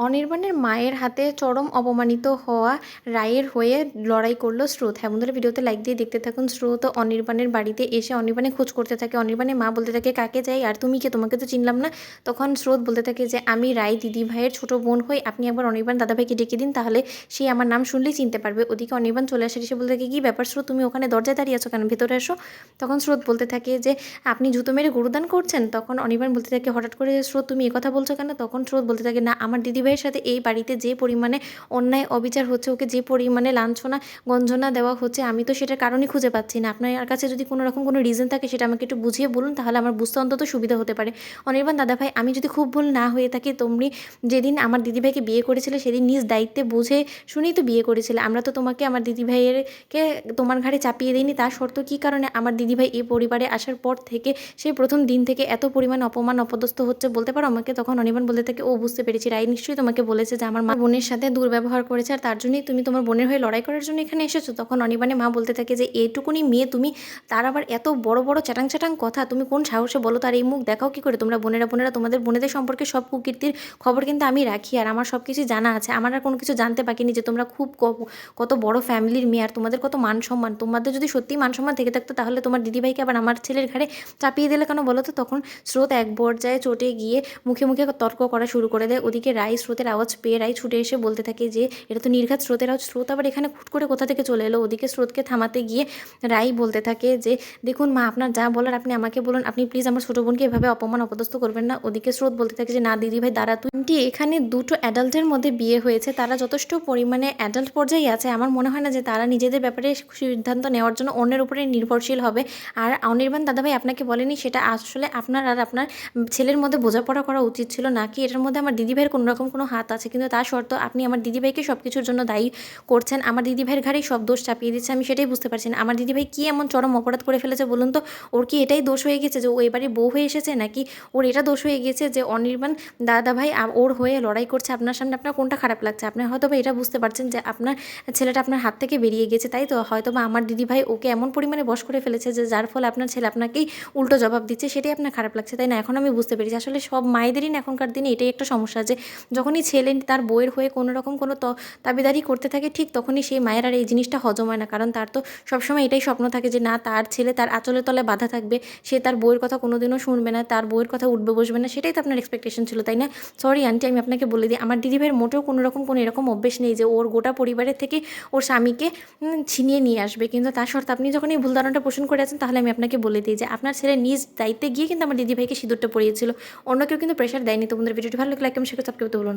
অনির্বাণের মায়ের হাতে চরম অপমানিত হওয়া রায়ের হয়ে লড়াই করলো স্রোত। হ্যাঁ বন্ধুরা, ভিডিওতে লাইক দিয়ে দেখতে থাকুন। স্রোত অনির্বাণের বাড়িতে এসে অনির্বাণে খোঁজ করতে থাকে। অনির্বাণের মা বলতে থাকে, কাকে যাই আর তুমি কে, তোমাকে তো চিনলাম না। তখন স্রোত বলতে থাকে যে আমি রায় দিদি ভাইয়ের ছোট বোন হই, আপনি একবার অনির্বাণ দাদাভাইকে ডেকে দিন, তাহলে সে আমার নাম শুনলেই চিনতে পারবে। ওদিকে অনির্বাণ চলে আসে, এসে বলতে থাকে, কী ব্যাপার স্রোত, তুমি ওখানে দরজায় দাঁড়িয়ে আছো কেন, ভেতরে এসো। তখন স্রোত বলতে থাকে যে আপনি জুতো মেরে গরুদান করছেন। তখন অনির্বাণ বলতে থাকে, হঠাৎ করে স্রোত তুমি কথা বলছো কেন। তখন স্রোত বলতে থাকে, না, আমার দিদিভাইয়ের সাথে এই বাড়িতে যে পরিমাণে অন্যায় অবিচার হচ্ছে, ওকে যে পরিমাণে লাঞ্ছনা গঞ্জনা দেওয়া হচ্ছে, আমি তো সেটার কারণই খুঁজে পাচ্ছি না। আপনার কাছে যদি কোনো রকম কোনো রিজন থাকে সেটা আমাকে একটু বুঝিয়ে বলুন, তাহলে আমার বুঝতে অন্তত সুবিধা হতে পারে। অনির্বাণ দাদাভাই, আমি যদি খুব ভুল না হয়ে থাকি, তুমি যেদিন আমার দিদিভাইকে বিয়ে করেছিলে সেদিন নিজ দায়িত্বে বুঝে শুনেই তো বিয়ে করেছিলে। আমরা তো তোমাকে আমার দিদিভাইয়েরকে তোমার ঘাড়ে চাপিয়ে দিইনি। তার শর্ত কী কারণে আমার দিদিভাই এই পরিবারে আসার পর থেকে সেই প্রথম দিন থেকে এত পরিমাণ অপমান অপদস্থ হচ্ছে বলতে পারো আমাকে। তখন অনির্বাণ বলতে থাকে, ও বুঝতে পেরেছি, রাই নিশ্চয়ই তোমাকে বলেছে যে আমার মা বোনের সাথে দুর্ব্যবহার করেছে আর তার জন্যই তুমি তোমার বোনের হয়ে লড়াই করার জন্য এখানে এসেছো। তখন অনির্বাণের মা বলতে থাকে যে এইটুকুনি মেয়ে তুমি, তার আবার এত বড় বড় চ্যাটাং চ্যাটাং কথা, তুমি কোন সাহসে বলো, তার এই মুখ দেখাও কি করে। তোমরা বোনেরা তোমাদের বোনেদের সম্পর্কে সব কুকীর্তির খবর কিন্তু আমি রাখি, আর আমার সব কিছু জানা আছে। আমার আর কোনো কিছু জানতে বাকি নেই যে তোমরা খুব কত বড় ফ্যামিলির মেয়ে আর তোমাদের কত মান সম্মান। তোমাদের যদি সত্যিই মান সম্মান থেকে থাকতো তাহলে তোমার দিদিভাইকে আবার আমার ছেলের ঘাড়ে চাপিয়ে দিলে কেন বলো তো। তখন স্রোত এক পর্যায়ে চটে গিয়ে মুখে মুখে তর্ক করা শুরু করে দেয়। ওদিকে রাই স্রোতের আওয়াজ পেয়ে রাই ছুটে এসে বলতে থাকে যে এটা তো নির্ঘাত স্রোতের আওয়াজ, স্রোত আবার এখানে খুট করে কোথা থেকে চলে এলো। ওদিকে স্রোতকে থামাতে গিয়ে রাই বলতে থাকে যে দেখুন মা, আপনার যা বলার আপনি আমাকে বলুন, আপনি প্লিজ আমার ছোটো বোনকে এভাবে অপমান অপদস্থ করবেন না। ওদিকে স্রোত বলতে থাকে যে না দিদিভাই দাঁড়া, তুই এখানে দুটো অ্যাডাল্টের মধ্যে বিয়ে হয়েছে, তারা যথেষ্ট পরিমাণে অ্যাডাল্ট পর্যায়ে আছে। আমার মনে হয় না যে তারা নিজেদের ব্যাপারে সিদ্ধান্ত নেওয়ার জন্য অন্যের উপরে নির্ভরশীল হবে। আর অনির্বাণ দাদাভাই আপনাকে বলেনি, সেটা আসলে আপনার আর আপনার ছেলের মধ্যে বোঝাপড়া করা উচিত ছিল, নাকি এটার মধ্যে আমার দিদিভাইয়ের কোনো রকম কোনো হাত আছে। কিন্তু তা সত্ত্বেও আপনি আমার দিদিভাইকে সব কিছুর জন্য দায়ী করছেন, আমার দিদিভাইয়ের ঘাড়েই সব দোষ চাপিয়ে দিচ্ছে। আমি সেটাই বুঝতে পারছি না, আমার দিদিভাই কী এমন চরম অপরাধ করে ফেলেছে বলুন তো। ওর কি এটাই দোষ হয়ে গেছে যে ও এবারে বউ হয়ে এসেছে, নাকি ওর এটা দোষ হয়ে গেছে যে অনির্বাণ দাদাভাই ওর হয়ে লড়াই করছে আপনার সামনে। আপনার কোনটা খারাপ লাগছে? আপনি হয়তো বা এটা বুঝতে পারছেন যে আপনার ছেলেটা আপনার হাত থেকে বেরিয়ে গেছে, তাই তো হয়তো বা আমার দিদিভাই ওকে এমন পরিমাণে বশ করে ফেলেছে যে যার ফলে আপনার ছেলে আপনাকেই উল্টো জবাব দিচ্ছে, সেটাই আপনার খারাপ লাগছে, তাই না? এখন আমি বুঝতে পেরেছি আসলে সব মায়েদেরই না এখনকার দিনে এটাই একটা সমস্যা, যে যখনই ছেলে তার বউয়ের হয়ে কোনো রকম কোনো দাবিদারি করতে থাকে, ঠিক তখনই সেই মায়ের আর এই জিনিসটা হজম হয় না। কারণ তার তো সবসময় এটাই স্বপ্ন থাকে যে না, তার ছেলে তার আঁচলের তলায় বাঁধা থাকবে, সে তার বউয়ের কথা কোনোদিনও শুনবে না, তার বউয়ের কথা উঠবে বসবে না। সেটাই তো আপনার এক্সপেকটেশন ছিল, তাই না? সরি আন্টি, আমি আপনাকে বলে দিই, আমার দিদিভাইয়ের মোটেও কোনো রকম কোনো এরকম অভ্যেস নেই যে ওর গোটা পরিবারের থেকে ওর স্বামীকে ছিনিয়ে নিয়ে আসবে। কিন্তু তার শর্তে আপনি যখন এই ভুল ধারণাটা পোষণ করে আছেন, তাহলে আমি আপনাকে বলে দিই যে আপনার ছেলে নিজ দায়িত্বে গিয়ে কিন্তু আমার দিদিভাইকে সিঁদুরটা পরিয়েছিল, অন্য কেউ কিন্তু প্রেশার দেয়নি। তোমাদের ভিডিওটি ভালো লাগলে লাইক কমেন্ট শেয়ার করতে ভুলুন না।